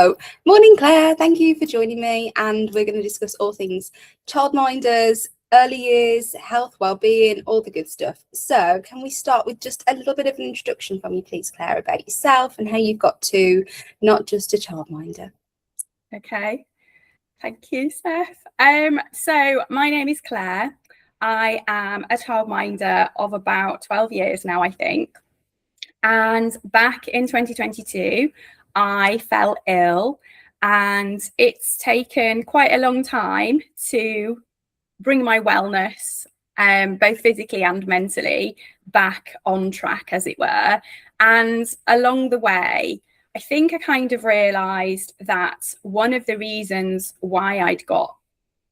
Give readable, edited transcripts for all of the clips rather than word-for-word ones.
So, morning Claire, thank you for joining me, and we're going to discuss all things childminders, early years, health, well-being, all the good stuff. So can we start with just a little bit of an introduction from you, please, Claire, about yourself and how you've got to not just a childminder? Okay, thank you, Steph. So my name is Claire. I am a childminder of about 12 years now, I think. And back in 2022, I fell ill, and it's taken quite a long time to bring my wellness, both physically and mentally, back on track, as it were. And along the way, I think I kind of realised that one of the reasons why I'd got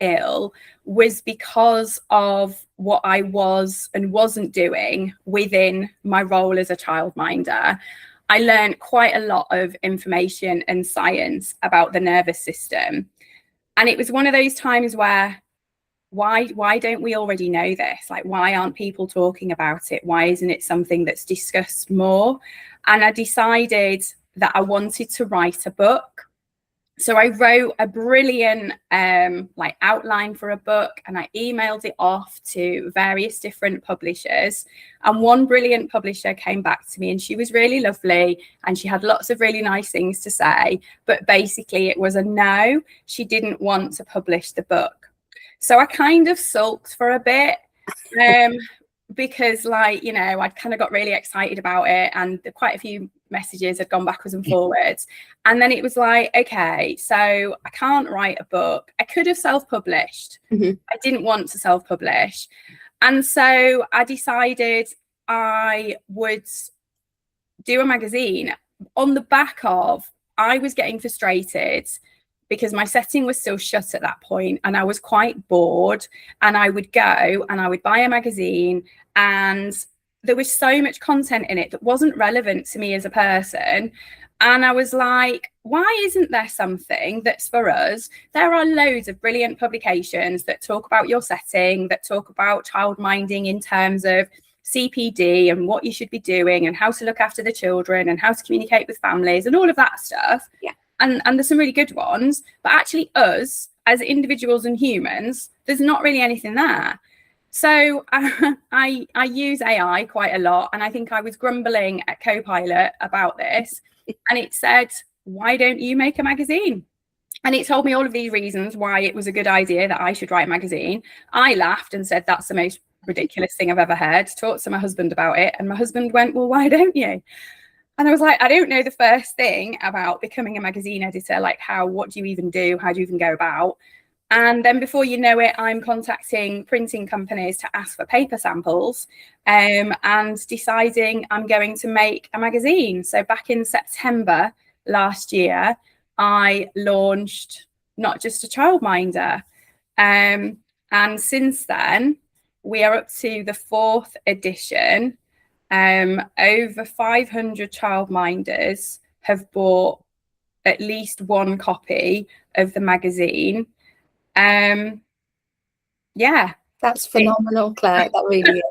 ill was because of what I was and wasn't doing within my role as a childminder. I learned quite a lot of information and science about the nervous system. And it was one of those times where, why don't we already know this? Like, why aren't people talking about it? Why isn't it something that's discussed more? And I decided that I wanted to write a book. So I wrote a brilliant outline for a book, and I emailed it off to various different publishers. And one brilliant publisher came back to me, and she was really lovely, and she had lots of really nice things to say. But basically it was a no. She didn't want to publish the book. So I kind of sulked for a bit. Because I'd kind of got really excited about it, and quite a few messages had gone backwards and forwards. And then it was like, okay, so I can't write a book. I could have self-published. I didn't want to self-publish. And so I decided I would do a magazine on the back of, I was getting frustrated because my setting was still shut at that point, and I was quite bored, and I would go and I would buy a magazine, and there was so much content in it that wasn't relevant to me as a person. And I was like, why isn't there something that's for us? There are loads of brilliant publications that talk about your setting, that talk about childminding in terms of CPD and what you should be doing and how to look after the children and how to communicate with families and all of that stuff. Yeah. And there's some really good ones, but actually us as individuals and humans, there's not really anything there. So I use AI quite a lot, and I think I was grumbling at Copilot about this, and it said, why don't you make a magazine? And it told me all of these reasons why it was a good idea that I should write a magazine. I laughed and said, that's the most ridiculous thing I've ever heard. Talked to my husband about it, and my husband went, well, why don't you? And I was like, I don't know the first thing about becoming a magazine editor. Like, what do you even do? How do you even go about? And then before you know it, I'm contacting printing companies to ask for paper samples, and deciding I'm going to make a magazine. So back in September last year, I launched Not Just a Childminder. And since then, we are up to the 4th edition. Over 500 childminders have bought at least one copy of the magazine. That's phenomenal, Claire. That really is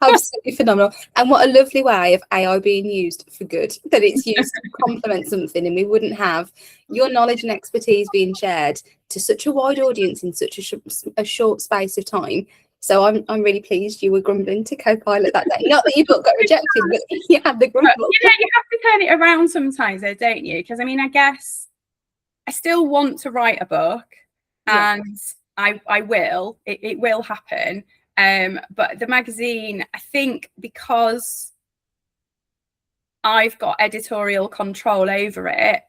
absolutely phenomenal. And what a lovely way of AI being used for good, that it's used to complement something, and we wouldn't have your knowledge and expertise being shared to such a wide audience in such a short space of time. So I'm really pleased you were grumbling to Copilot that day. Not that your book got rejected, but you had the grumble. You have to turn it around sometimes, though, don't you? Because I guess I still want to write a book, and I will. It will happen. But the magazine, I think, because I've got editorial control over it,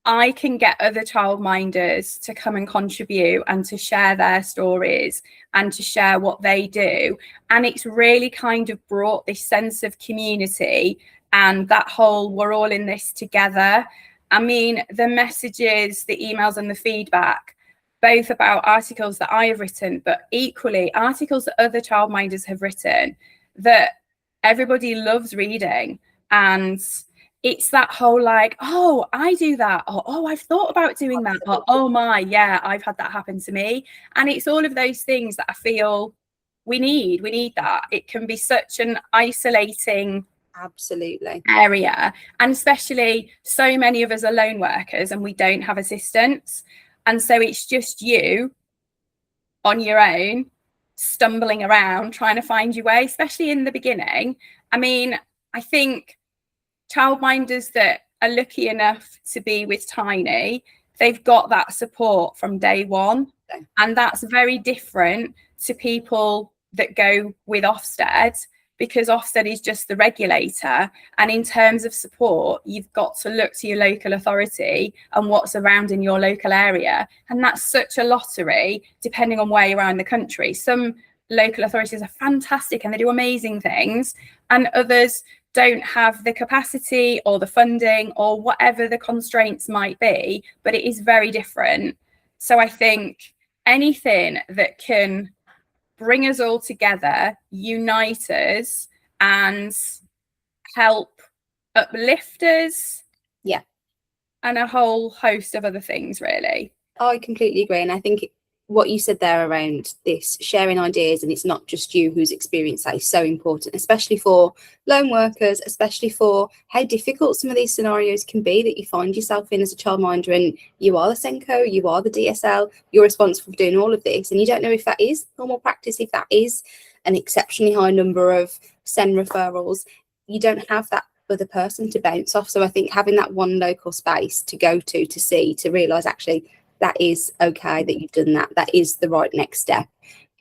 I can get other childminders to come and contribute and to share their stories and to share what they do. And it's really kind of brought this sense of community and that whole, we're all in this together. The messages, the emails and the feedback, both about articles that I have written, but equally articles that other childminders have written that everybody loves reading. And it's that whole like, oh, I do that, or oh, I've thought about doing that, or oh my, yeah, I've had that happen to me. And it's all of those things that I feel we need that. It can be such an isolating Absolutely. area. And especially so many of us are lone workers and we don't have assistants. And so it's just you on your own, stumbling around, trying to find your way, especially in the beginning. I mean, I think childminders that are lucky enough to be with Tiney, they've got that support from day one. And that's very different to people that go with Ofsted, because Ofsted is just the regulator. And in terms of support, you've got to look to your local authority and what's around in your local area. And that's such a lottery, depending on where you are in the country. Some local authorities are fantastic and they do amazing things, and others don't have the capacity or the funding or whatever the constraints might be, but it is very different. So I think anything that can bring us all together, unite us, and help uplift us. Yeah. And a whole host of other things, really. I completely agree. And I think what you said there around this sharing ideas, and it's not just you who's experienced that, is so important, especially for lone workers, especially for how difficult some of these scenarios can be that you find yourself in as a childminder, and you are the Senko, you are the DSL, you're responsible for doing all of this, and you don't know if that is normal practice, if that is an exceptionally high number of SEN referrals. You don't have that other person to bounce off. So I think having that one local space to go to see, to realise actually that is okay, that you've done that, that is the right next step.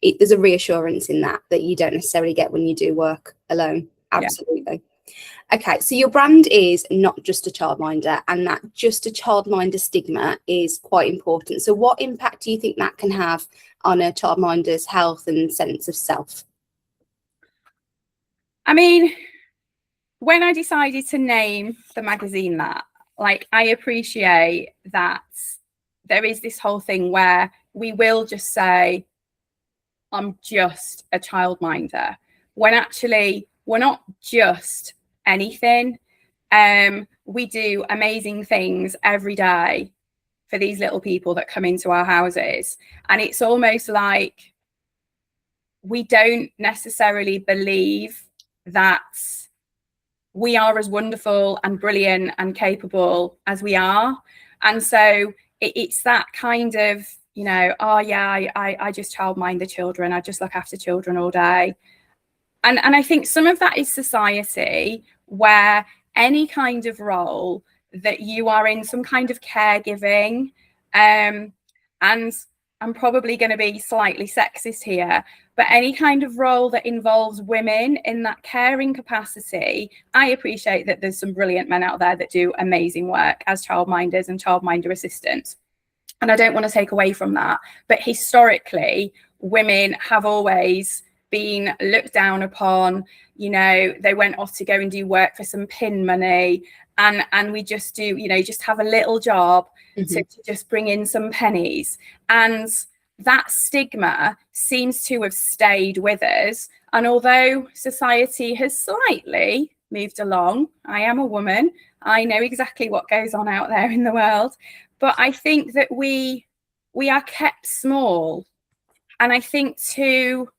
There's a reassurance in that you don't necessarily get when you do work alone. Absolutely. Yeah. Okay, so your brand is not just a childminder, and that just a childminder stigma is quite important. So what impact do you think that can have on a childminder's health and sense of self? I mean, when I decided to name the magazine that, I appreciate that there is this whole thing where we will just say, I'm just a childminder, when actually we're not just anything. We do amazing things every day for these little people that come into our houses. And it's almost like we don't necessarily believe that we are as wonderful and brilliant and capable as we are. And so it's that kind of, I just childmind the children. I just look after children all day. And I think some of that is society, where any kind of role that you are in, some kind of caregiving, and I'm probably going to be slightly sexist here, but any kind of role that involves women in that caring capacity, I appreciate that there's some brilliant men out there that do amazing work as childminders and childminder assistants. And I don't want to take away from that. But historically, women have always been looked down upon. They went off to go and do work for some pin money. And we just do, just have a little job to just bring in some pennies. And that stigma seems to have stayed with us. And although society has slightly moved along, I am a woman, I know exactly what goes on out there in the world. But I think that we are kept small. And I think to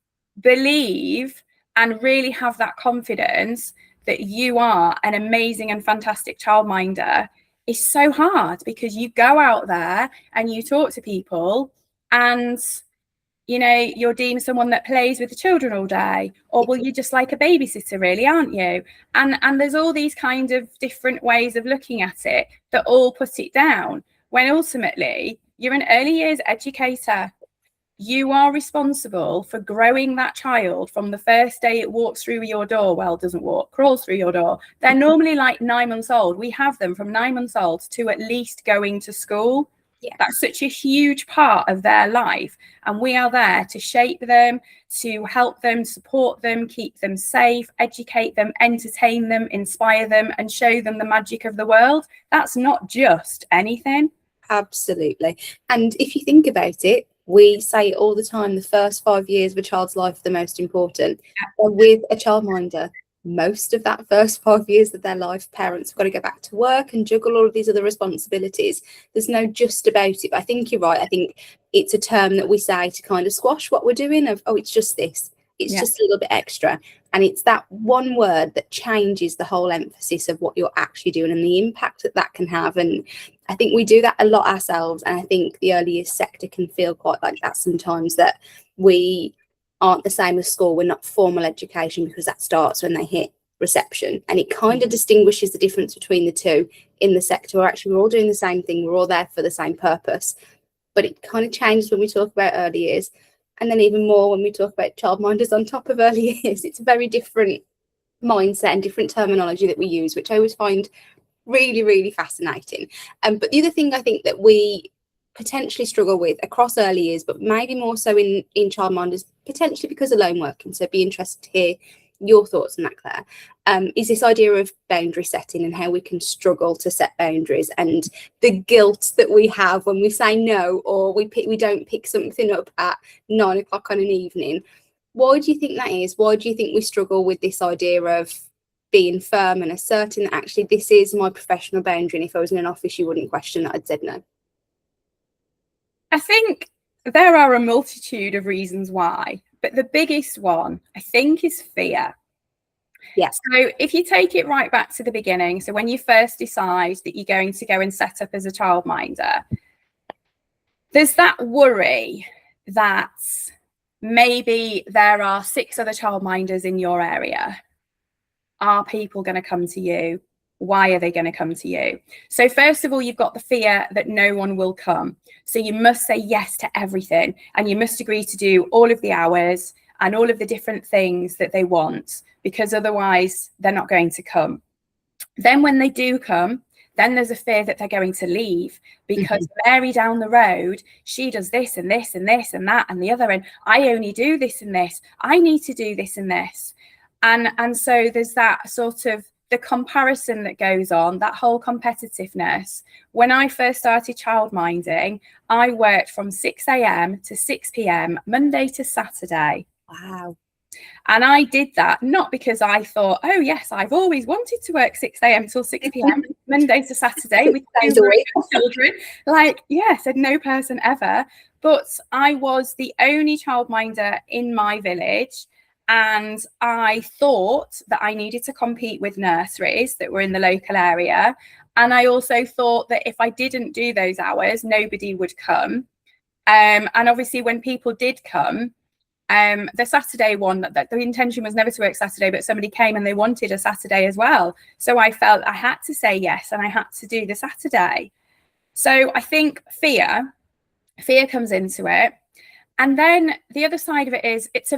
believe and really have that confidence that you are an amazing and fantastic childminder is so hard, because you go out there and you talk to people and you're deemed someone that plays with the children all day, or well, you're just like a babysitter, really, aren't you? And there's all these kind of different ways of looking at it that all put it down, when ultimately you're an early years educator. You are responsible for growing that child from the first day it walks through your door. Well, doesn't walk, crawls through your door. They're normally like 9 months old. We have them from 9 months old to at least going to school. Yeah. That's such a huge part of their life. And we are there to shape them, to help them, support them, keep them safe, educate them, entertain them, inspire them, and show them the magic of the world. That's not just anything. Absolutely. And if you think about it, we say it all the time, the first 5 years of a child's life are the most important. And with a childminder, most of that first 5 years of their life, parents have got to go back to work and juggle all of these other responsibilities. There's no just about it. But I think you're right. I think it's a term that we say to kind of squash what we're doing of, oh, it's just this. It's just a little bit extra. And it's that one word that changes the whole emphasis of what you're actually doing and the impact that that can have. And I think we do that a lot ourselves. And I think the early years sector can feel quite like that sometimes, that we aren't the same as school. We're not formal education, because that starts when they hit reception. And it kind of distinguishes the difference between the two in the sector. Where actually we're all doing the same thing. We're all there for the same purpose. But it kind of changes when we talk about early years. And then even more when we talk about childminders on top of early years. It's a very different mindset and different terminology that we use, which I always find really, really fascinating. But the other thing I think that we potentially struggle with across early years, but maybe more so in childminders, potentially because of lone working, so be interested to hear your thoughts on that, Claire, is this idea of boundary setting and how we can struggle to set boundaries, and the guilt that we have when we say no, or we don't pick something up at 9 o'clock on an evening. Why do you think that is? Why do you think we struggle with this idea of being firm and asserting that actually this is my professional boundary, and if I was in an office you wouldn't question that I'd said no? I think there are a multitude of reasons why, but the biggest one, I think, is fear. Yeah. So if you take it right back to the beginning, so when you first decide that you're going to go and set up as a childminder, there's that worry that maybe there are 6 other childminders in your area. Are people going to come to you? Why are they going to come to you? So first of all, you've got the fear that no one will come. So you must say yes to everything, and you must agree to do all of the hours and all of the different things that they want, because otherwise they're not going to come. Then when they do come, then there's a fear that they're going to leave, because Mary down the road, she does this and this and this and that and the other, and I only do this and this. I need to do this and this. And so there's that sort of the comparison that goes on, that whole competitiveness. When I first started childminding, I worked from 6 a.m. to 6 p.m. Monday to Saturday. Wow. And I did that not because I thought, oh yes, I've always wanted to work 6 a.m. till 6 p.m. Monday to Saturday with 2 children. Like, yeah, said no person ever. But I was the only childminder in my village. And I thought that I needed to compete with nurseries that were in the local area. And I also thought that if I didn't do those hours, nobody would come. And obviously when people did come, the Saturday one, that the intention was never to work Saturday, but somebody came and they wanted a Saturday as well. So I felt I had to say yes, and I had to do the Saturday. So I think fear comes into it. And then the other side of it is it's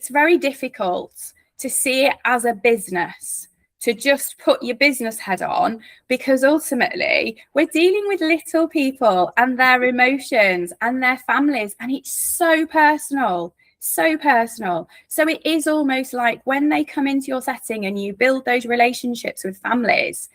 very difficult to see it as a business, to just put your business head on, because ultimately we're dealing with little people and their emotions and their families, and it's so personal. So it is almost like when they come into your setting and you build those relationships with families,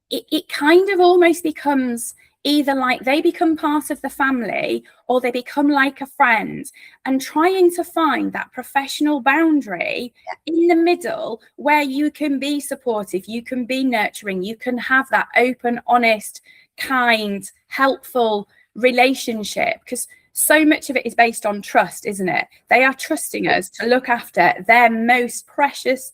it kind of almost becomes either like they become part of the family or they become like a friend, and trying to find that professional boundary in the middle where you can be supportive, you can be nurturing, you can have that open, honest, kind, helpful relationship, because so much of it is based on trust, isn't it? They are trusting us to look after their most precious,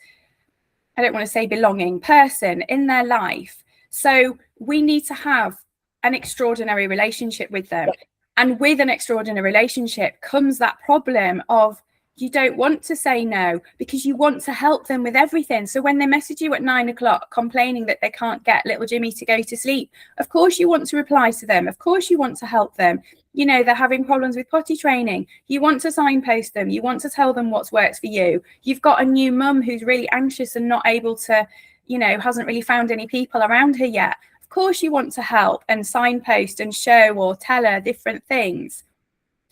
I don't want to say belonging, person in their life. So we need to have an extraordinary relationship with them. And with an extraordinary relationship comes that problem of you don't want to say no because you want to help them with everything. So when they message you at 9 o'clock complaining that they can't get little Jimmy to go to sleep, of course you want to reply to them. Of course you want to help them. You know, they're having problems with potty training. You want to signpost them. You want to tell them what's works for you. You've got a new mum who's really anxious and not able to, you know, hasn't really found any people around her yet. Of course you want to help and signpost and show or tell her different things.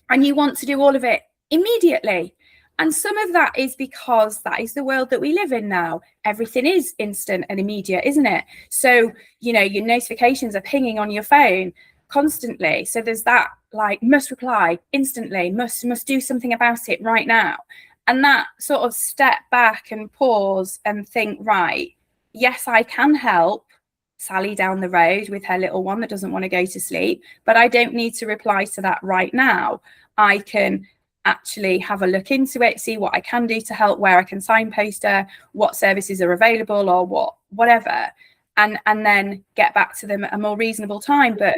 And you want to do all of it immediately. And some of that is because that is the world that we live in now. Everything is instant and immediate, isn't it? So, you know, your notifications are pinging on your phone constantly. So there's that, like, must reply instantly, must do something about it right now. And that sort of step back and pause and think, right, yes, I can help Sally down the road with her little one that doesn't want to go to sleep, but I don't need to reply to that right now. I can actually have a look into it, see what I can do to help, where I can signpost her, what services are available, or whatever, and then get back to them at a more reasonable time. But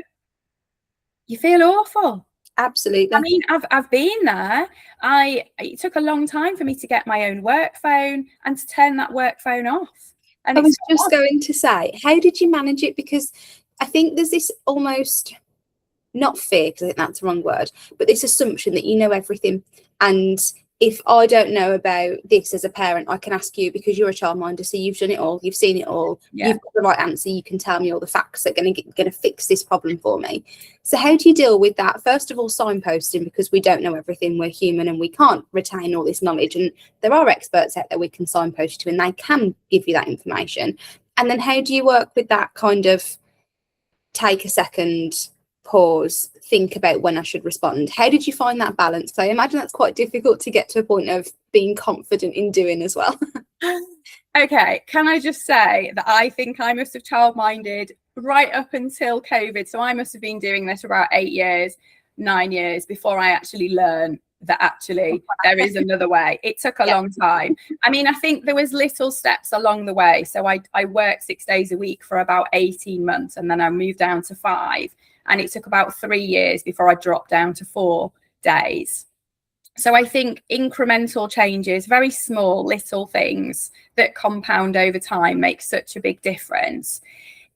you feel awful. Absolutely. I mean, I've been there. It took a long time for me to get my own work phone and to turn that work phone off. And I was just going to say, how did you manage it? Because I think there's this almost, not fear, because I think that's the wrong word, but this assumption that you know everything. And if I don't know about this as a parent, I can ask you because you're a childminder, so you've done it all, you've seen it all, you've got the right answer, you can tell me all the facts that are going to fix this problem for me. So how do you deal with that? First of all, signposting, because we don't know everything, we're human and we can't retain all this knowledge, and there are experts out there we can signpost to and they can give you that information. And then how do you work with that kind of take a second, pause, think about when I should respond? How did you find that balance? So I imagine that's quite difficult to get to a point of being confident in doing as well. Okay, can I just say that I think I must have childminded right up until COVID. So I must have been doing this for about 8 years, 9 years before I actually learned that actually there is another way. It took a long time. I mean, I think there was little steps along the way. So I worked 6 days a week for about 18 months, and then I moved down to 5. And it took about 3 years before I dropped down to 4 days. So I think incremental changes, very small little things that compound over time, make such a big difference.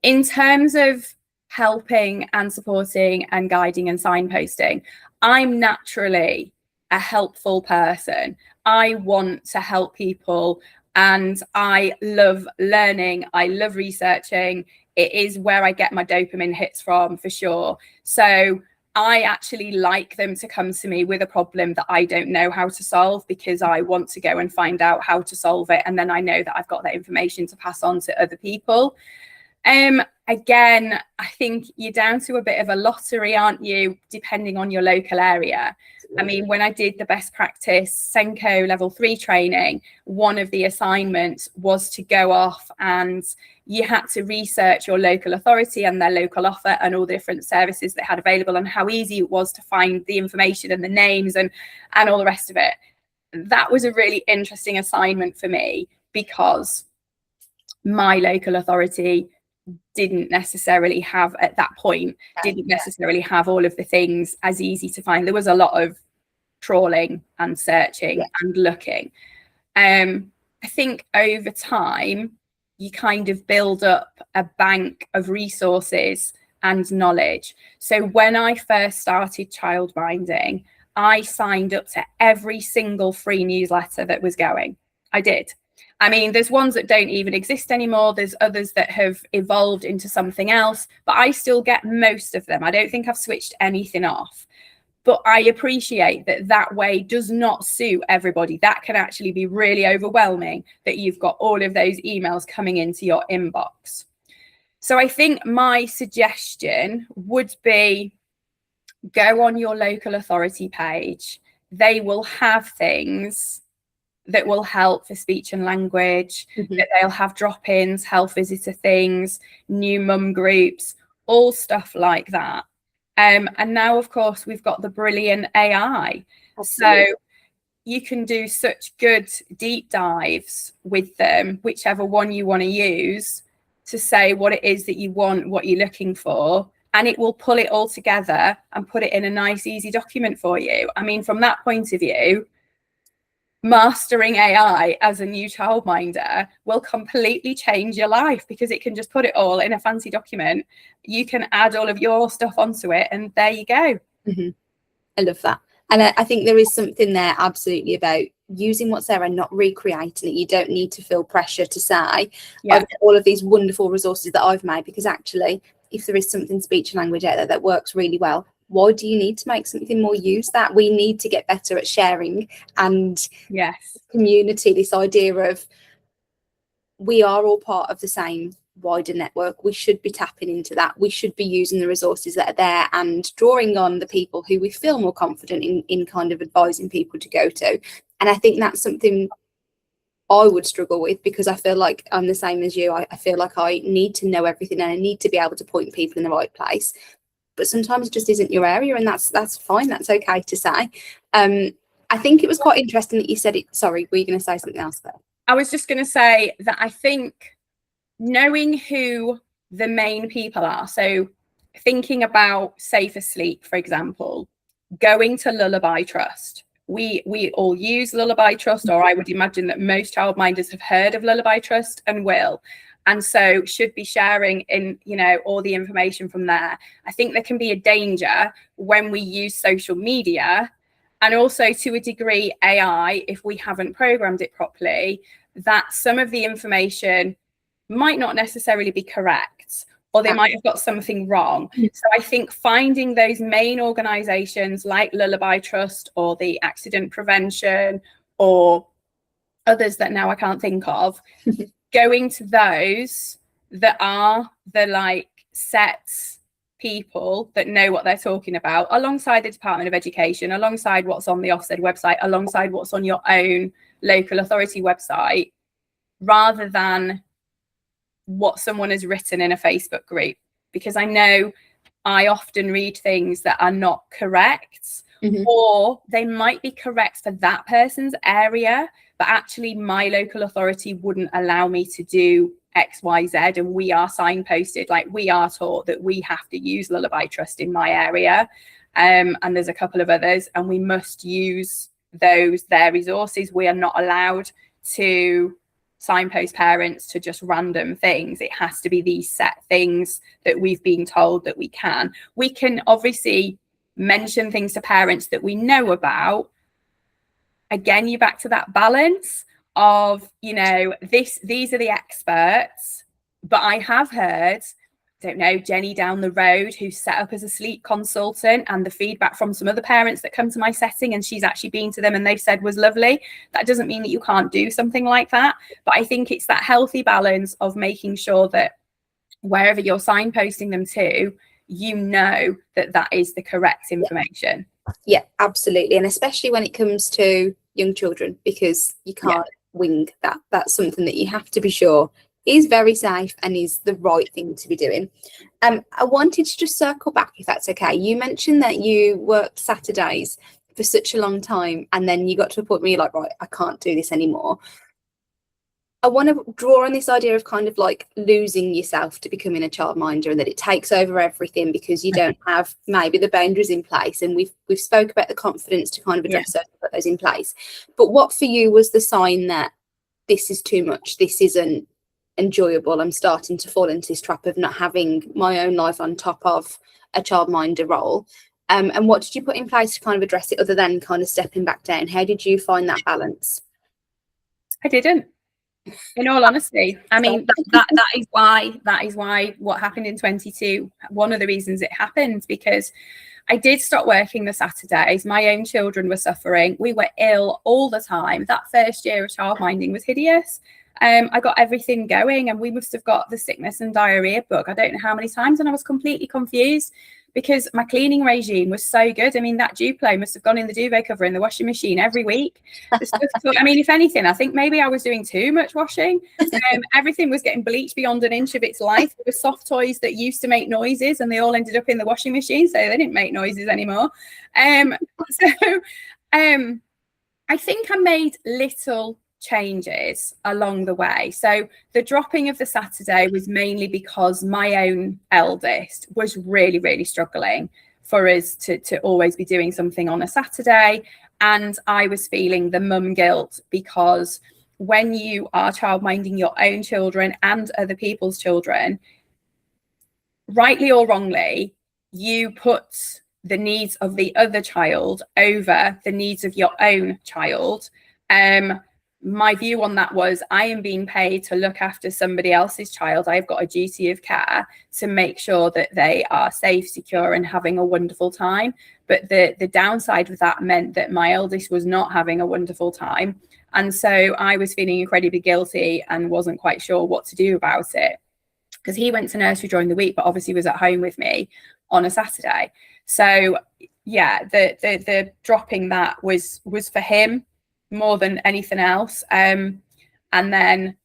In terms of helping and supporting and guiding and signposting, I'm naturally a helpful person. I want to help people and I love learning. I love researching. It is where I get my dopamine hits from, for sure. So I actually like them to come to me with a problem that I don't know how to solve, because I want to go and find out how to solve it. And then I know that I've got that information to pass on to other people. Again, I think you're down to a bit of a lottery, aren't you, depending on your local area. I mean, when I did the best practice Senko level 3 training, one of the assignments was to go off and you had to research your local authority and their local offer and all the different services they had available and how easy it was to find the information and the names and all the rest of it. That was a really interesting assignment for me, because my local authority didn't necessarily have, at that point, didn't necessarily have all of the things as easy to find. There was a lot of trawling and searching and looking. I think over time, you kind of build up a bank of resources and knowledge. So when I first started childminding, I signed up to every single free newsletter that was going. I did. I mean, there's ones that don't even exist anymore. There's others that have evolved into something else, but I still get most of them. I don't think I've switched anything off. But I appreciate that that way does not suit everybody. That can actually be really overwhelming, that you've got all of those emails coming into your inbox. So I think my suggestion would be, go on your local authority page. They will have things that will help for speech and language, that they'll have drop-ins, health visitor things, new mum groups, all stuff like that. And now, of course, we've got the brilliant AI. Absolutely. So you can do such good deep dives with them, whichever one you want to use, to say what it is that you want, what you're looking for, and it will pull it all together and put it in a nice, easy document for you. I mean, from that point of view, mastering AI as a new childminder will completely change your life, because it can just put it all in a fancy document. You can add all of your stuff onto it, and there you go. I love that. And I think there is something there absolutely about using what's there and not recreating it. You don't need to feel pressure to say, I've got all of these wonderful resources that I've made, because actually, if there is something speech and language out there that works really well, why do you need to make something more? Use that. We need to get better at sharing and community, this idea of we are all part of the same wider network. We should be tapping into that. We should be using the resources that are there and drawing on the people who we feel more confident in kind of advising people to go to. And I think that's something I would struggle with, because I feel like I'm the same as you. I feel like I need to know everything and I need to be able to point people in the right place. But sometimes it just isn't your area, and that's fine. That's okay to say. And I think it was quite interesting that you said it. Sorry, were you going to say something else there? I was just going to say that I think knowing who the main people are, so thinking about Safe Asleep, for example, going to Lullaby Trust. We all use Lullaby Trust, or I would imagine that most childminders have heard of Lullaby Trust and will. And so should be sharing in, all the information from there. I think there can be a danger when we use social media, and also to a degree AI, if we haven't programmed it properly, that some of the information might not necessarily be correct, or they might have got something wrong. So I think finding those main organizations like Lullaby Trust or the Accident Prevention or others that now I can't think of, going to those that are the set people that know what they're talking about, alongside the Department of Education, alongside what's on the Ofsted website, alongside what's on your own local authority website, rather than what someone has written in a Facebook group. Because I know I often read things that are not correct, or they might be correct for that person's area, but actually my local authority wouldn't allow me to do X, Y, Z, and we are signposted, we are taught that we have to use Lullaby Trust in my area, and there's a couple of others, and we must use their resources. We are not allowed to signpost parents to just random things. It has to be these set things that we've been told that we can. We can obviously mention things to parents that we know about. Again, you're back to that balance of, these are the experts, but I have heard, Jenny down the road who's set up as a sleep consultant, and the feedback from some other parents that come to my setting and she's actually been to them and they've said was lovely. That doesn't mean that you can't do something like that. But I think it's that healthy balance of making sure that wherever you're signposting them to, that is the correct information. Yeah, absolutely. And especially when it comes to young children, because you can't wing that. That's something that you have to be sure is very safe and is the right thing to be doing. I wanted to just circle back, if that's okay. You mentioned that you worked Saturdays for such a long time, and then you got to a point where you're like, right, I can't do this anymore. I want to draw on this idea of kind of losing yourself to becoming a childminder, and that it takes over everything because you don't have maybe the boundaries in place. And we've spoke about the confidence to kind of address those, put those in place. But what for you was the sign that this is too much, this isn't enjoyable, I'm starting to fall into this trap of not having my own life on top of a childminder role? And what did you put in place to kind of address it, other than kind of stepping back down? How did you find that balance? I didn't. In all honesty, I mean, that is why what happened in 22, one of the reasons it happened, because I did stop working the Saturdays. My own children were suffering. We were ill all the time. That first year of childminding was hideous. I got everything going, and we must have got the sickness and diarrhea book I don't know how many times, and I was completely confused because my cleaning regime was so good. I mean, that Duplo must have gone in the duvet cover in the washing machine every week. I mean, if anything, I think maybe I was doing too much washing. Everything was getting bleached beyond an inch of its life. There were soft toys that used to make noises, and they all ended up in the washing machine, so they didn't make noises anymore. I think I made little changes along the way. So the dropping of the Saturday was mainly because my own eldest was really, really struggling for us to always be doing something on a Saturday. And I was feeling the mum guilt, because when you are childminding your own children and other people's children, rightly or wrongly, you put the needs of the other child over the needs of your own child. My view on that was, I am being paid to look after somebody else's child. I've got a duty of care to make sure that they are safe, secure, and having a wonderful time. But the downside of that meant that my eldest was not having a wonderful time. And so I was feeling incredibly guilty and wasn't quite sure what to do about it, because he went to nursery during the week, but obviously was at home with me on a Saturday. So yeah, the dropping that was for him more than anything else. And then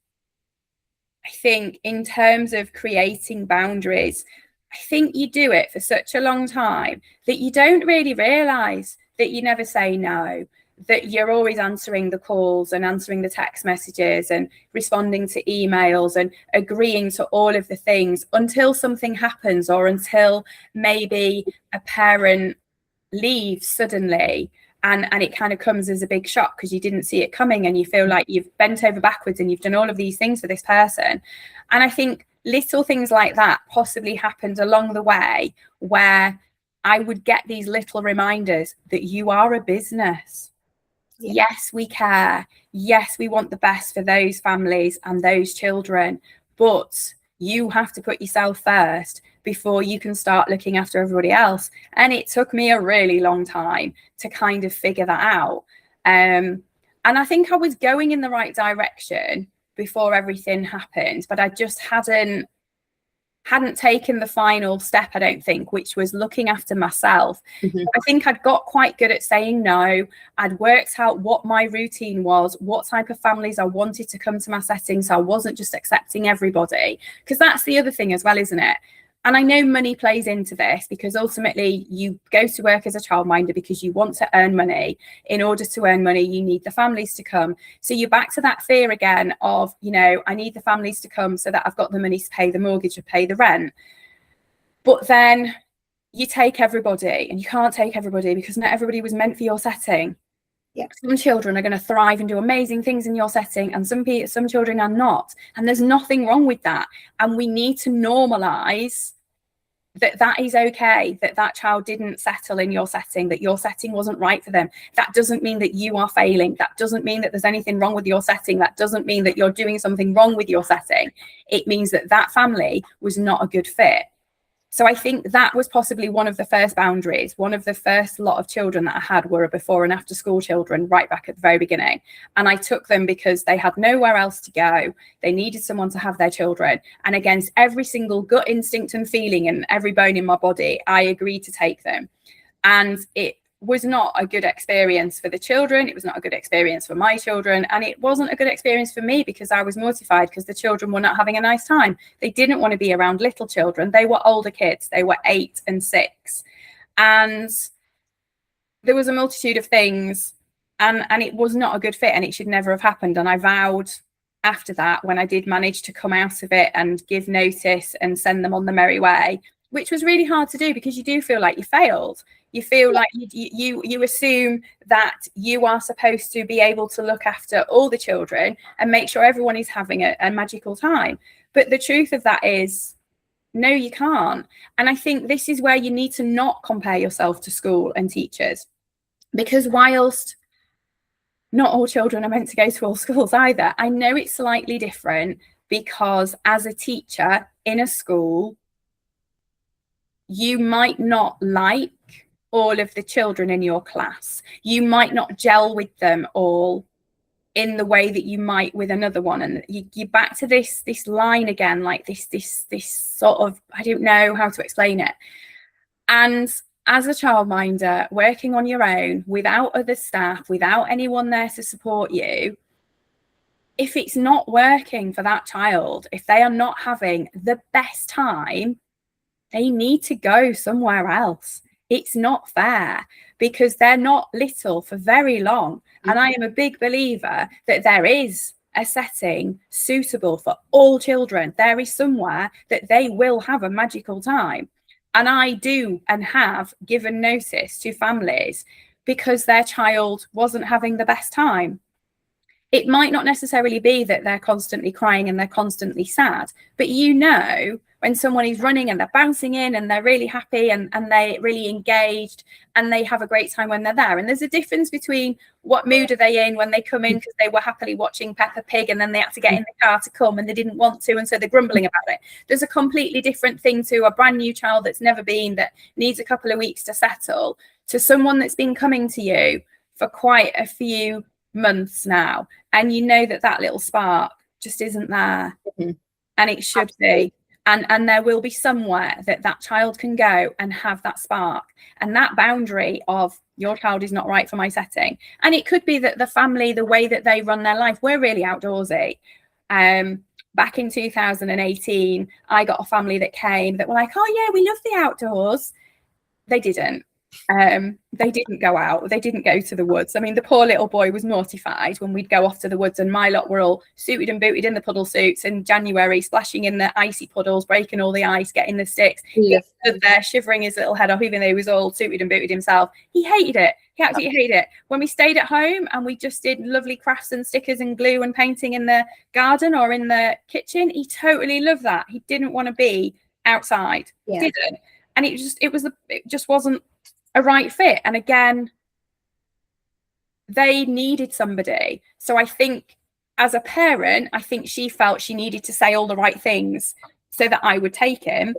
I think in terms of creating boundaries, I think you do it for such a long time that you don't really realize that you never say no. that you're always answering the calls and answering the text messages and responding to emails and agreeing to all of the things until something happens, or until maybe a parent leaves suddenly, and it kind of comes as a big shock because you didn't see it coming, and you feel like you've bent over backwards and you've done all of these things for this person. And I think little things like that possibly happened along the way, where I would get these little reminders that you are a business. Yeah. Yes, we care. Yes, we want the best for those families and those children, but you have to put yourself first before you can start looking after everybody else. And it took me a really long time to kind of figure that out. And I think I was going in the right direction before everything happened, but I just hadn't taken the final step, I don't think, which was looking after myself. Mm-hmm. I think I'd got quite good at saying no. I'd worked out what my routine was, what type of families I wanted to come to my setting, so I wasn't just accepting everybody, because that's the other thing as well, isn't it? And I know money plays into this, because ultimately you go to work as a childminder because you want to earn money. In order to earn money, you need the families to come. So you're back to that fear again of, you know, I need the families to come so that I've got the money to pay the mortgage or pay the rent. But then you take everybody, and you can't take everybody because not everybody was meant for your setting. Yeah. Some children are going to thrive and do amazing things in your setting, and some children are not. And there's nothing wrong with that. And we need to normalize that is okay, that child didn't settle in your setting, that your setting wasn't right for them. That doesn't mean that you are failing. That doesn't mean that there's anything wrong with your setting. That doesn't mean that you're doing something wrong with your setting. It means that family was not a good fit. So I think that was possibly one of the first boundaries. One of the first lot of children that I had were before and after school children, right back at the very beginning. And I took them because they had nowhere else to go. They needed someone to have their children. And against every single gut instinct and feeling and every bone in my body, I agreed to take them. And it was not a good experience for the children. It was not a good experience for my children. And it wasn't a good experience for me because I was mortified because the children were not having a nice time. They didn't want to be around little children. They were older kids. They were 8 and 6. And there was a multitude of things, and it was not a good fit, and it should never have happened. And I vowed after that, when I did manage to come out of it and give notice and send them on the merry way, which was really hard to do because you do feel like you failed. You feel like you assume that you are supposed to be able to look after all the children and make sure everyone is having a magical time. But the truth of that is, no, you can't. And I think this is where you need to not compare yourself to school and teachers, because whilst not all children are meant to go to all schools either, I know it's slightly different because as a teacher in a school, you might not like all of the children in your class. You might not gel with them all in the way that you might with another one. And you're back to this line again, like this sort of, I don't know how to explain it. And as a childminder, working on your own, without other staff, without anyone there to support you, if it's not working for that child, if they are not having the best time, they need to go somewhere else. It's not fair because they're not little for very long. Mm-hmm. And I am a big believer that there is a setting suitable for all children. There is somewhere that they will have a magical time. And I do and have given notice to families because their child wasn't having the best time. It might not necessarily be that they're constantly crying and they're constantly sad, but you know when someone is running and they're bouncing in and they're really happy and they're really engaged and they have a great time when they're there. And there's a difference between what mood are they in when they come in because they were happily watching Peppa Pig and then they had to get in the car to come and they didn't want to, and so they're grumbling about it. There's a completely different thing to a brand new child that's never been, that needs a couple of weeks to settle, to someone that's been coming to you for quite a few months now, and you know that little spark just isn't there. Mm-hmm. And it should be. And there will be somewhere that child can go and have that spark and that boundary of your child is not right for my setting. And it could be that the family, the way that they run their life, we're really outdoorsy. Back in 2018, I got a family that came that were like, oh yeah, we love the outdoors. They didn't. They didn't go out. They didn't go to the woods. I mean, the poor little boy was mortified when we'd go off to the woods, and my lot were all suited and booted in the puddle suits in January, splashing in the icy puddles, breaking all the ice, getting the sticks. He stood there shivering his little head off, even though he was all suited and booted himself. He hated it. He absolutely hated it. When we stayed at home and we just did lovely crafts and stickers and glue and painting in the garden or in the kitchen, he totally loved that. He didn't want to be outside. Yeah. Didn't. And it just wasn't a right fit. And again, they needed somebody. So I think as a parent, I think she felt she needed to say all the right things so that I would take him.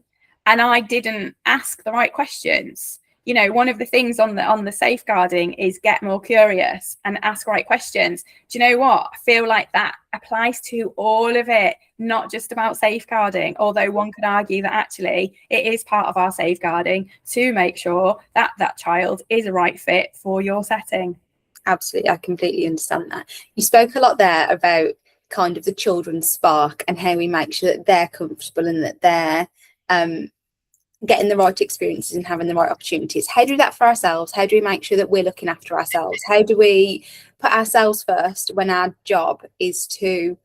And I didn't ask the right questions. You know, one of the things on the safeguarding is get more curious and ask right questions. Do you know what? I feel like that applies to all of it, not just about safeguarding, although one could argue that actually it is part of our safeguarding to make sure that that child is a right fit for your setting. Absolutely. I completely understand that. You spoke a lot there about kind of the children's spark and how we make sure that they're comfortable and that they're getting the right experiences and having the right opportunities. How do we do that for ourselves? How do we make sure that we're looking after ourselves? How do we put ourselves first when our job is to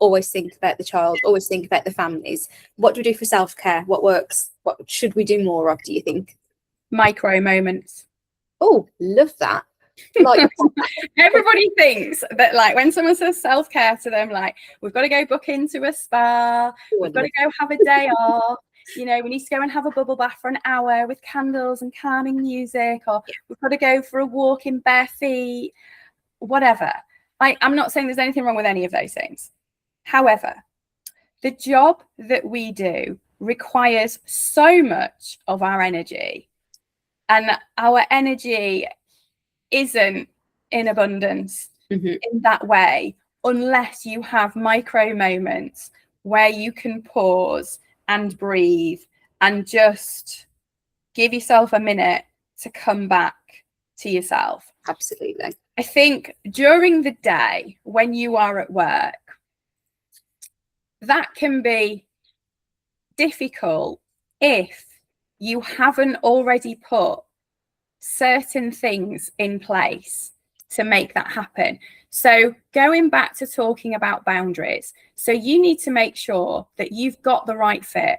always think about the child, always think about the families? What do we do for self-care? What works? What should we do more of, do you think? Micro moments. Oh, love that. Like everybody thinks that, like, when someone says self-care to them, like, we've got to go book into a spa, we've got to go have a day off, you know, we need to go and have a bubble bath for an hour with candles and calming music, or we've got to go for a walk in bare feet, whatever. I'm not saying there's anything wrong with any of those things. However, the job that we do requires so much of our energy, and our energy isn't in abundance in that way unless you have micro moments where you can pause and breathe and just give yourself a minute to come back to yourself. Absolutely. I think during the day when you are at work, that can be difficult if you haven't already put certain things in place to make that happen. So going back to talking about boundaries, so you need to make sure that you've got the right fit,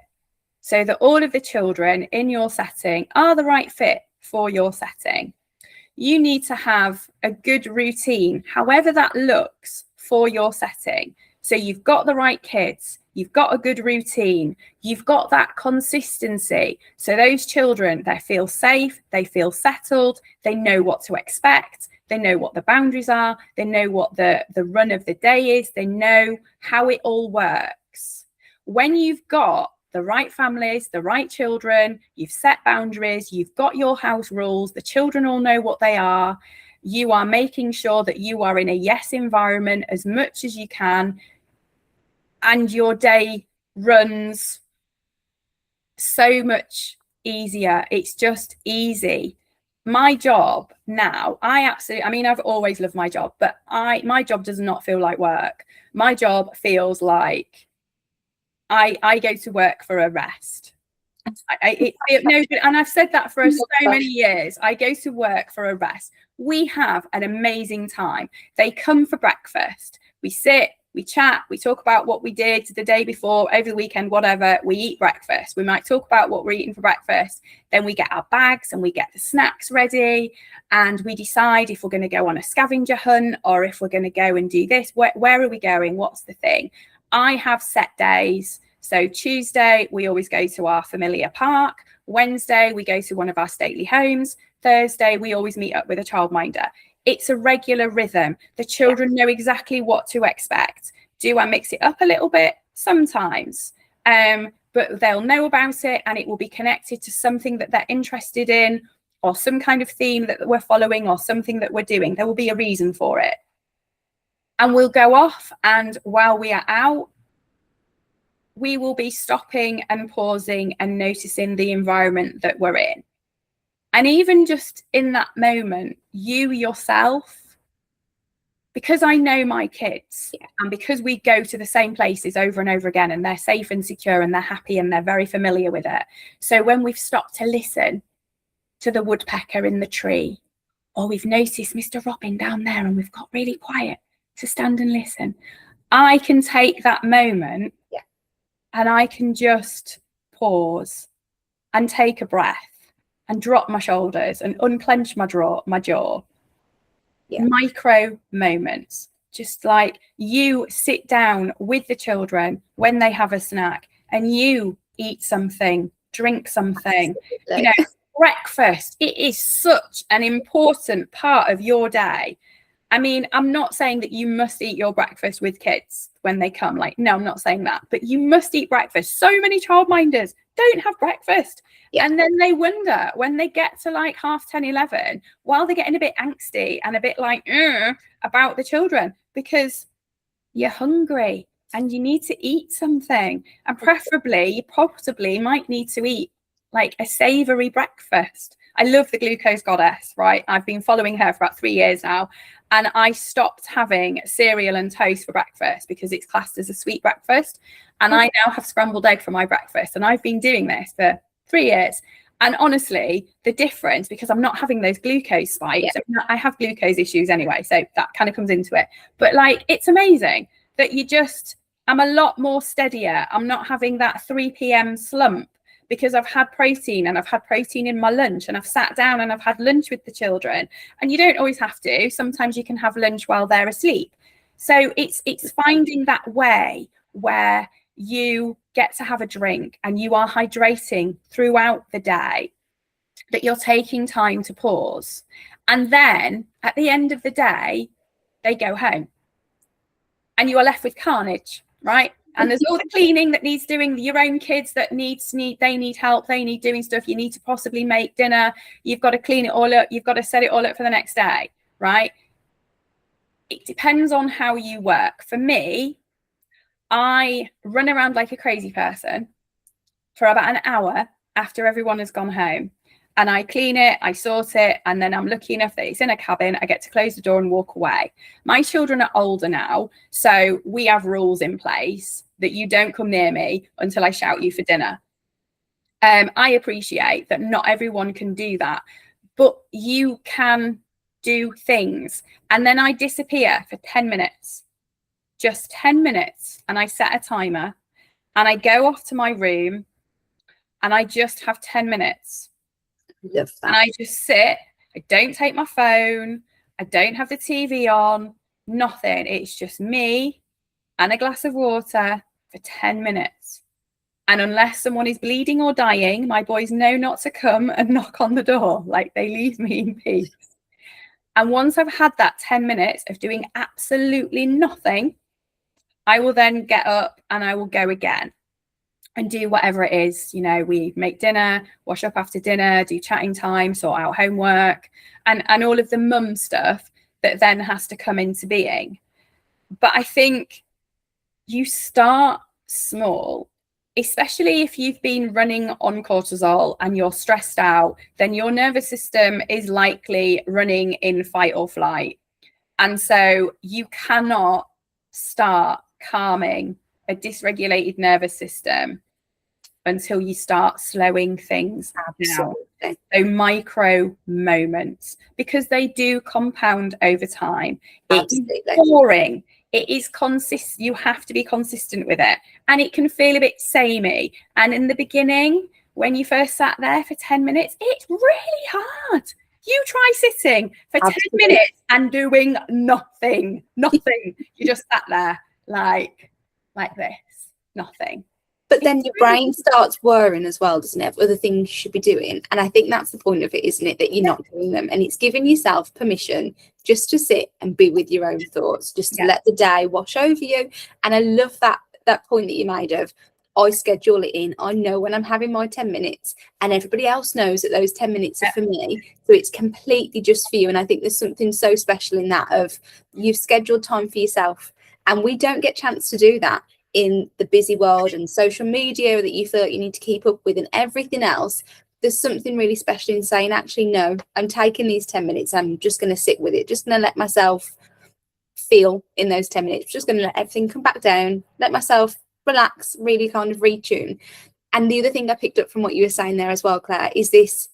so that all of the children in your setting are the right fit for your setting. You need to have a good routine, however that looks, for your setting. So you've got the right kids, you've got a good routine, you've got that consistency. So those children, they feel safe, they feel settled, they know what to expect, they know what the boundaries are, they know what the run of the day is, they know how it all works. When you've got the right families, the right children, you've set boundaries, you've got your house rules, the children all know what they are, you are making sure that you are in a yes environment as much as you can, and your day runs so much easier. It's just easy. My job now, I've always loved my job, but my job does not feel like work. My job feels like I go to work for a rest. And I've said that for so many years. I go to work for a rest. We have an amazing time. They come for breakfast. We sit, we chat, we talk about what we did the day before, over the weekend, whatever. We eat breakfast. We might talk about what we're eating for breakfast. Then we get our bags and we get the snacks ready. And we decide if we're going to go on a scavenger hunt or if we're going to go and do this. Where are we going? What's the thing? I have set days. So Tuesday, we always go to our familiar park. Wednesday, we go to one of our stately homes. Thursday, we always meet up with a childminder. It's a regular rhythm. The children know exactly what to expect. Do I mix it up a little bit? Sometimes. But they'll know about it and it will be connected to something that they're interested in or some kind of theme that we're following or something that we're doing. There will be a reason for it. And we'll go off, and while we are out, we will be stopping and pausing and noticing the environment that we're in. And even just in that moment, you yourself, because I know my kids and because we go to the same places over and over again and they're safe and secure and they're happy and they're very familiar with it. So when we've stopped to listen to the woodpecker in the tree, or we've noticed Mr. Robin down there and we've got really quiet to stand and listen. I can take that moment and I can just pause and take a breath and drop my shoulders and unclench my jaw. Micro moments, just like you sit down with the children when they have a snack and you eat something, drink something. Absolutely. You know, breakfast, it is such an important part of your day. I mean, I'm not saying that you must eat your breakfast with kids when they come. Like, no, I'm not saying that. But you must eat breakfast. So many childminders don't have breakfast. And then they wonder when they get to like 10:30, 11, while they're getting a bit angsty and a bit like about the children, because you're hungry and you need to eat something. And preferably, you possibly might need to eat like a savoury breakfast. I love the Glucose Goddess, right? I've been following her for about 3 years now. And I stopped having cereal and toast for breakfast because it's classed as a sweet breakfast. And I now have scrambled egg for my breakfast. And I've been doing this for 3 years. And honestly, the difference, because I'm not having those glucose spikes, I have glucose issues anyway, so that kind of comes into it. But like, it's amazing that I'm a lot more steadier. I'm not having that 3 p.m. slump, because I've had protein and I've had protein in my lunch and I've sat down and I've had lunch with the children. And you don't always have to. Sometimes you can have lunch while they're asleep. So it's finding that way where you get to have a drink and you are hydrating throughout the day, that you're taking time to pause. And then at the end of the day, they go home and you are left with carnage, right? And there's all the cleaning that needs doing, your own kids that they need help, they need doing stuff. You need to possibly make dinner. You've got to clean it all up. You've got to set it all up for the next day, right? It depends on how you work. For me, I run around like a crazy person for about an hour after everyone has gone home. And I clean it, I sort it, and then I'm lucky enough that it's in a cabin. I get to close the door and walk away. My children are older now, so we have rules in place that you don't come near me until I shout you for dinner. I appreciate that not everyone can do that, but you can do things. And then I disappear for 10 minutes, just 10 minutes, and I set a timer, and I go off to my room, and I just have 10 minutes. Love that. And I just sit. I don't take my phone. I don't have the TV on. Nothing. It's just me and a glass of water for 10 minutes. And unless someone is bleeding or dying, my boys know not to come and knock on the door. Like, they leave me in peace. And once I've had that 10 minutes of doing absolutely nothing, I will then get up and I will go again and do whatever it is. You know, we make dinner, wash up after dinner, do chatting time, sort out homework, and all of the mum stuff that then has to come into being. But I think you start small, especially if you've been running on cortisol and you're stressed out, then your nervous system is likely running in fight or flight. And so you cannot start calming a dysregulated nervous system until you start slowing things down. So micro moments, because they do compound over time. It's boring. It is consistent. You have to be consistent with it. And it can feel a bit samey. And in the beginning, when you first sat there for 10 minutes, it's really hard. You try sitting for 10 minutes and doing nothing. You just sat there like this, nothing. But then your brain starts worrying as well, doesn't it? Of other things you should be doing. And I think that's the point of it, isn't it? That you're not doing them. And it's giving yourself permission just to sit and be with your own thoughts, just to let the day wash over you. And I love that point that you made of, I schedule it in. I know when I'm having my 10 minutes, and everybody else knows that those 10 minutes are for me. So it's completely just for you. And I think there's something so special in that, of you've scheduled time for yourself. And we don't get a chance to do that in the busy world and social media that you feel like you need to keep up with and everything else. There's something really special in saying, actually, no, I'm taking these 10 minutes. I'm just going to sit with it. Just going to let myself feel in those 10 minutes. Just going to let everything come back down. Let myself relax, really kind of retune. And the other thing I picked up from what you were saying there as well, Claire, is this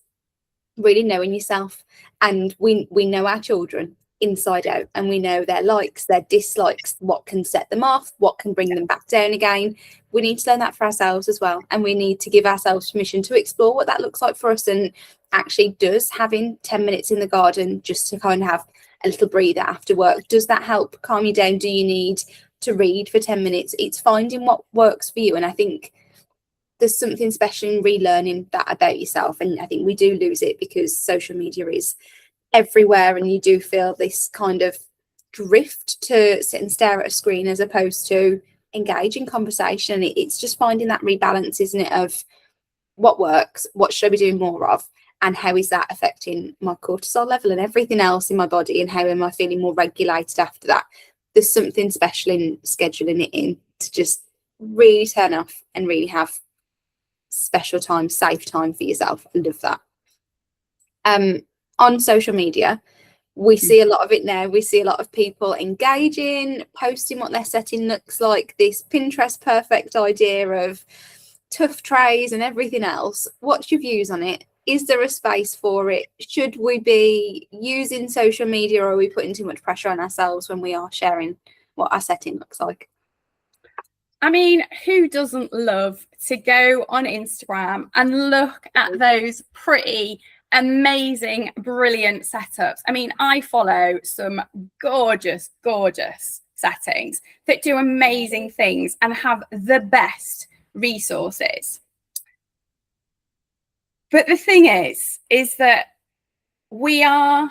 really knowing yourself. And we know our children inside out, and we know their likes, their dislikes, what can set them off, what can bring them back down again. We need to learn that for ourselves as well, and we need to give ourselves permission to explore what that looks like for us. And actually, does having 10 minutes in the garden just to kind of have a little breather after work, does that help calm you down? Do you need to read for 10 minutes? It's finding what works for you. And I think there's something special in relearning that about yourself, and I think we do lose it because social media is everywhere, and you do feel this kind of drift to sit and stare at a screen as opposed to engage in conversation. It's just finding that rebalance, isn't it, of what works, what should I be doing more of, and how is that affecting my cortisol level and everything else in my body, and how am I feeling more regulated after that. There's something special in scheduling it in to just really turn off and really have special time, safe time for yourself. I love that. On social media, we see a lot of it now. We see a lot of people engaging, posting what their setting looks like, this Pinterest perfect idea of tough trays and everything else. What's your views on it? Is there a space for it? Should we be using social media, or are we putting too much pressure on ourselves when we are sharing what our setting looks like? I mean, who doesn't love to go on Instagram and look at those pretty, amazing, brilliant setups? I mean, I follow some gorgeous, gorgeous settings that do amazing things and have the best resources. But the thing is that we are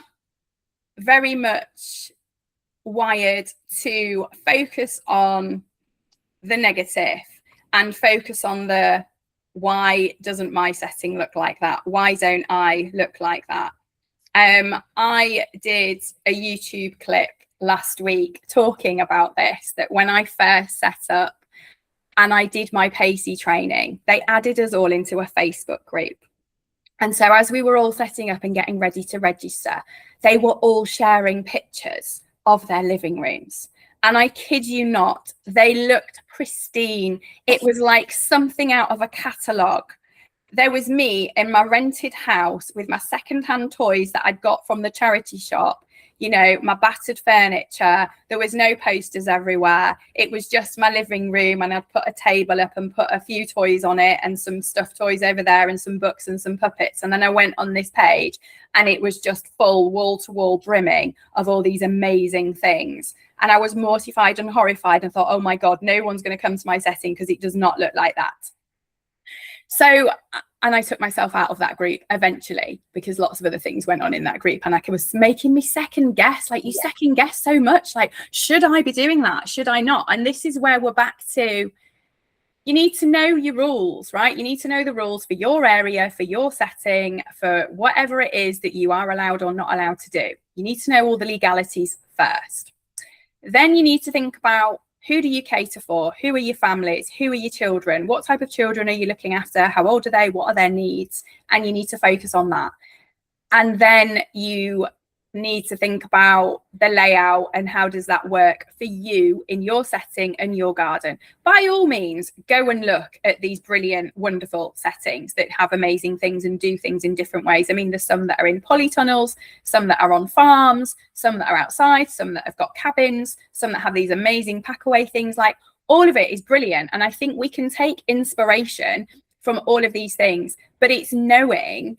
very much wired to focus on the negative and focus on the why doesn't my setting look like that? Why don't I look like that? I did a YouTube clip last week talking about this, that when I first set up and I did my Pacey training, they added us all into a Facebook group. And so as we were all setting up and getting ready to register, they were all sharing pictures of their living rooms. And I kid you not, they looked pristine. It was like something out of a catalogue. There was me in my rented house with my secondhand toys that I'd got from the charity shop, you know, my battered furniture. There was no posters everywhere. It was just my living room, and I'd put a table up and put a few toys on it and some stuffed toys over there and some books and some puppets. And then I went on this page and it was just full wall to wall, brimming of all these amazing things. And I was mortified and horrified and thought, oh my God, no one's going to come to my setting because it does not look like that. So, and I took myself out of that group eventually because lots of other things went on in that group, and it was making me second guess. Like, you second guess so much. Like, should I be doing that? Should I not? And this is where we're back to, you need to know your rules, right? You need to know the rules for your area, for your setting, for whatever it is that you are allowed or not allowed to do. You need to know all the legalities first. Then you need to think about, who do you cater for? Who are your families? Who are your children? What type of children are you looking after? How old are they? What are their needs? And you need to focus on that. And then you need to think about the layout and how does that work for you in your setting and your garden. By all means, go and look at these brilliant, wonderful settings that have amazing things and do things in different ways. I mean, there's some that are in polytunnels, some that are on farms, some that are outside, some that have got cabins, some that have these amazing pack away things. Like, all of it is brilliant. And I think we can take inspiration from all of these things, but it's knowing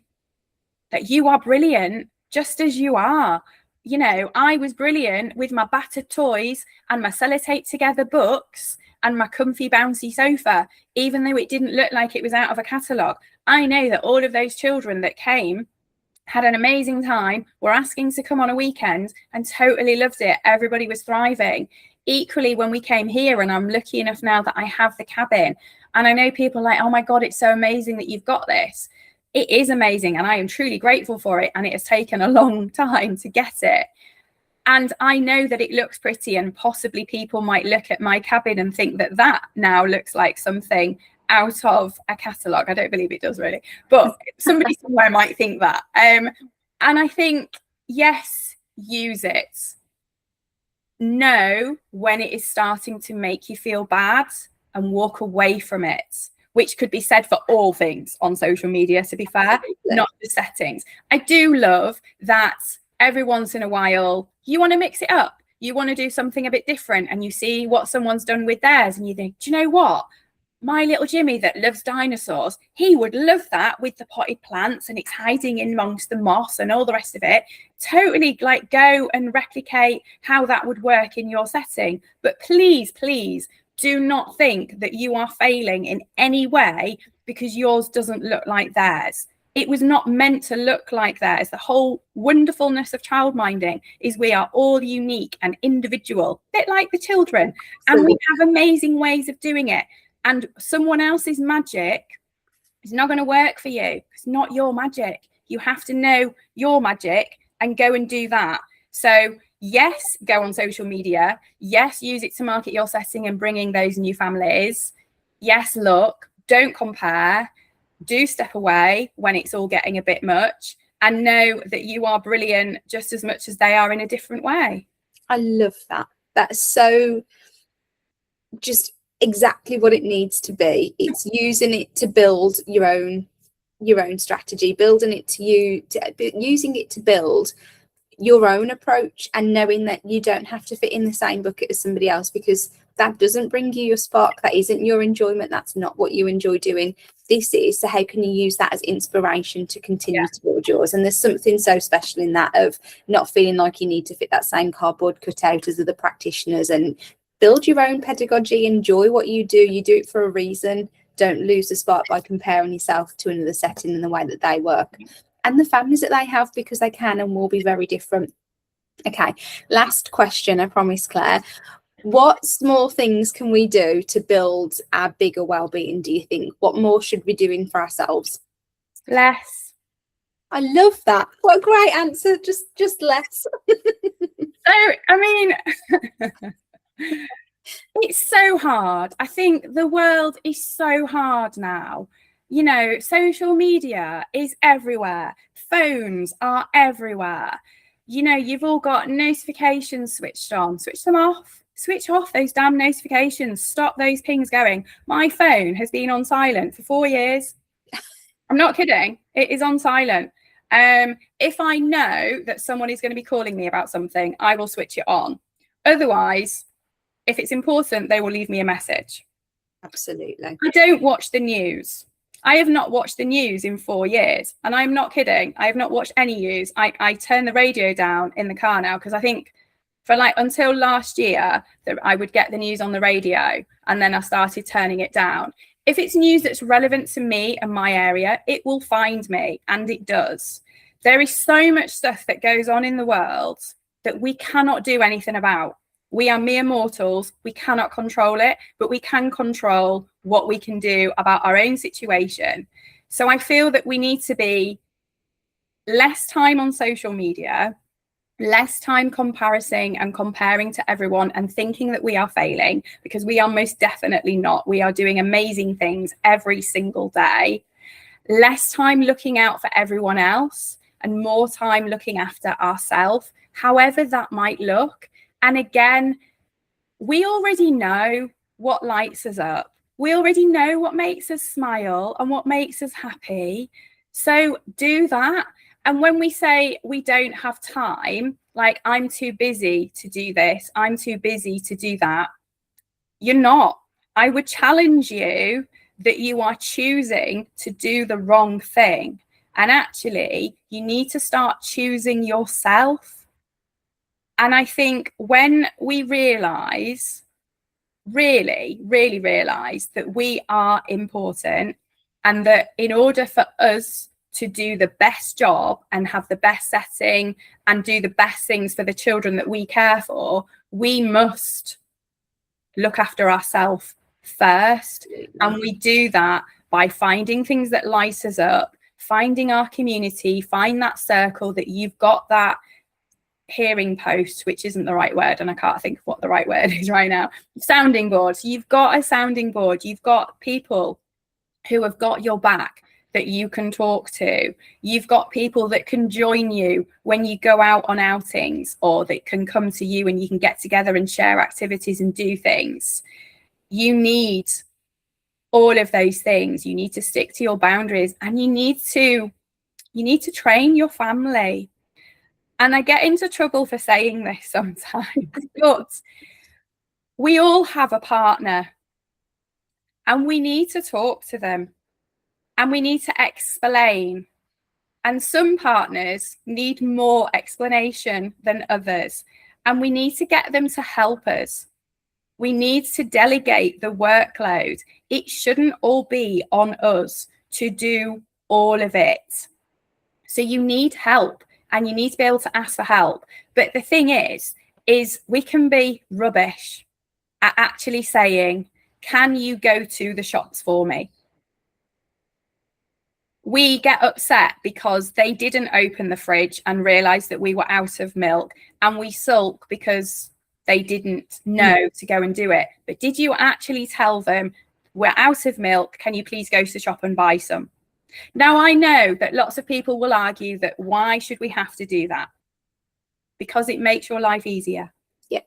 that you are brilliant just as you are. You know, I was brilliant with my battered toys and my sellotape together books and my comfy bouncy sofa, even though it didn't look like it was out of a catalogue. I know that all of those children that came had an amazing time, were asking to come on a weekend and totally loved it. Everybody was thriving. Equally, when we came here, and I'm lucky enough now that I have the cabin, and I know people are like, oh my God, it's so amazing that you've got this. It is amazing, and I am truly grateful for it, and it has taken a long time to get it. And I know that it looks pretty, and possibly people might look at my cabin and think that that now looks like something out of a catalogue. I don't believe it does, really, but somebody somewhere might think that. And I think, yes, use it. Know when it is starting to make you feel bad and walk away from it. which could be said for all things on social media, to be fair, not just settings. I do love that every once in a while you want to mix it up. You want to do something a bit different, and you see what someone's done with theirs and you think, do you know what? My little Jimmy that loves dinosaurs, he would love that with the potted plants and it's hiding in amongst the moss and all the rest of it. Totally like go and replicate how that would work in your setting. But please, please do not think that you are failing in any way because yours doesn't look like theirs. It was not meant to look like theirs. The whole wonderfulness of childminding is we are all unique and individual, a bit like the children. And we have amazing ways of doing it. And someone else's magic is not going to work for you. It's not your magic. You have to know your magic and go and do that. So yes, go on social media. Yes, use it to market your setting and bring in those new families. Yes, look, don't compare. Do step away when it's all getting a bit much and know that you are brilliant just as much as they are in a different way. I love that. That's so just exactly what it needs to be. It's using it to build your own strategy, building it to using it to build your own approach, and knowing that you don't have to fit in the same bucket as somebody else, because that doesn't bring you your spark. That isn't your enjoyment. That's not what you enjoy doing. This is. So how can you use that as inspiration to continue to build yours? And there's something so special in that, of not feeling like you need to fit that same cardboard cutout as other practitioners, and build your own pedagogy. Enjoy what you do. You do it for a reason. Don't lose the spark by comparing yourself to another setting and the way that they work and the families that they have, because they can and will be very different. Okay, last question, I promise, Claire. What small things can we do to build our bigger well-being, do you think? What more should we be doing for ourselves? Less. I love that. What a great answer. Just less. So, I mean, it's so hard. I think the world is so hard now. You know, social media is everywhere. Phones are everywhere. You know, you've all got notifications switched on. Switch them off. Switch off those damn notifications. Stop those pings going. My phone has been on silent for 4 years. I'm not kidding. It is on silent. If I know that someone is going to be calling me about something, I will switch it on. Otherwise, if it's important, they will leave me a message. Absolutely. I don't watch the news. I have not watched the news in 4 years. And I'm not kidding. I have not watched any news. I turn the radio down in the car now, because I think for like until last year that I would get the news on the radio, and then I started turning it down. If it's news that's relevant to me and my area, it will find me, and it does. There is so much stuff that goes on in the world that we cannot do anything about. We are mere mortals. We cannot control it, but we can control what we can do about our own situation. So I feel that we need to be less time on social media, less time comparing to everyone and thinking that we are failing, because we are most definitely not. We are doing amazing things every single day. Less time looking out for everyone else and more time looking after ourselves, however that might look. And again, we already know what lights us up. We already know what makes us smile and what makes us happy. So do that. And when we say we don't have time, like I'm too busy to do this, I'm too busy to do that, you're not. I would challenge you that you are choosing to do the wrong thing. And actually, you need to start choosing yourself. And I think when we realize, really realize that we are important, and that in order for us to do the best job and have the best setting and do the best things for the children that we care for, we must look after ourselves first. And we do that by finding things that light us up, finding our community, find that circle that you've got, that hearing post, which isn't the right word, and I can't think of what the right word is right now. Sounding board. So you've got a sounding board. You've got people who have got your back that you can talk to. You've got people that can join you when you go out on outings, or that can come to you and you can get together and share activities and do things. You need all of those things. You need to stick to your boundaries, and you need to train your family. And I get into trouble for saying this sometimes, but we all have a partner, and we need to talk to them, and we need to explain. And some partners need more explanation than others, and we need to get them to help us. We need to delegate the workload. It shouldn't all be on us to do all of it. So you need help, and you need to be able to ask for help. But the thing is we can be rubbish at actually saying, can you go to the shops for me? We get upset because they didn't open the fridge and realize that we were out of milk, and we sulk because they didn't know to go and do it. But did you actually tell them, we're out of milk, can you please go to the shop and buy some? Now, I know that lots of people will argue that why should we have to do that? Because it makes your life easier. Yeah.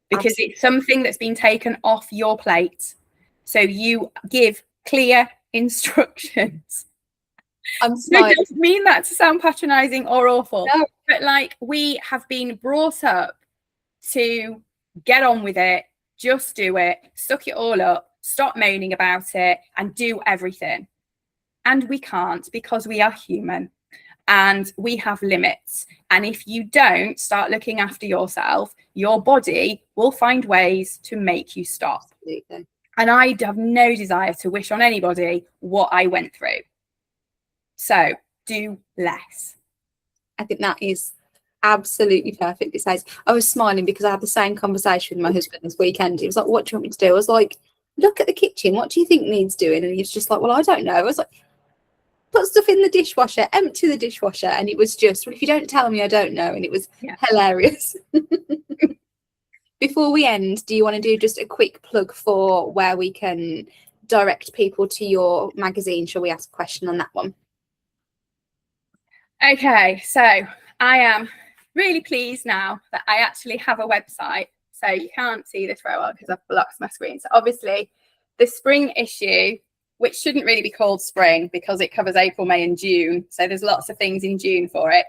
Because absolutely. It's something that's been taken off your plate. So you give clear instructions. I don't mean that to sound patronizing or awful, no. But like, we have been brought up to get on with it, just do it, suck it all up, stop moaning about it, and do everything. And we can't, because we are human and we have limits. And if you don't start looking after yourself, your body will find ways to make you stop. Absolutely. And I have no desire to wish on anybody what I went through. So do less. I think that is absolutely perfect. It says, I was smiling because I had the same conversation with my husband this weekend. He was like, what do you want me to do? I was like, look at the kitchen. What do you think needs doing? And he was just like, well, I don't know. I was like, put stuff in the dishwasher, empty the dishwasher. And it was just, well, if you don't tell me, I don't know. And it was hilarious. Before we end, do you want to do just a quick plug for where we can direct people to your magazine? Shall we ask a question on that one? Okay, so I am really pleased now that I actually have a website. So you can't see this very well because I've blocked my screen. So obviously the spring issue, which shouldn't really be called spring because it covers April, May and June. So there's lots of things in June for it.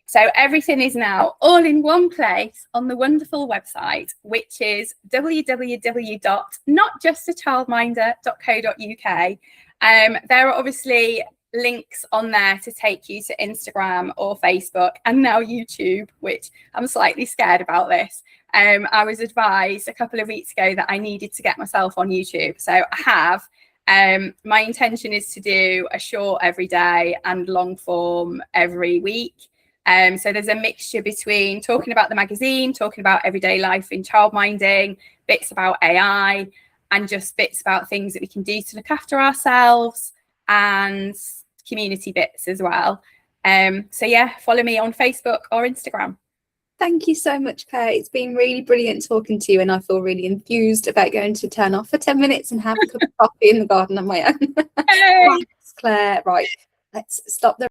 So everything is now all in one place on the wonderful website, which is www.notjustachildminder.co.uk. There are obviously links on there to take you to Instagram or Facebook and now YouTube, which I'm slightly scared about this. I was advised a couple of weeks ago that I needed to get myself on YouTube. So I have. My intention is to do a short every day and long form every week. So there's a mixture between talking about the magazine, talking about everyday life in childminding, bits about AI, and just bits about things that we can do to look after ourselves, and community bits as well. So yeah, follow me on Facebook or Instagram. Thank you so much, Claire. It's been really brilliant talking to you, and I feel really enthused about going to turn off for 10 minutes and have a cup of coffee in the garden on my own. Hey. Thanks, Claire. Right, let's stop the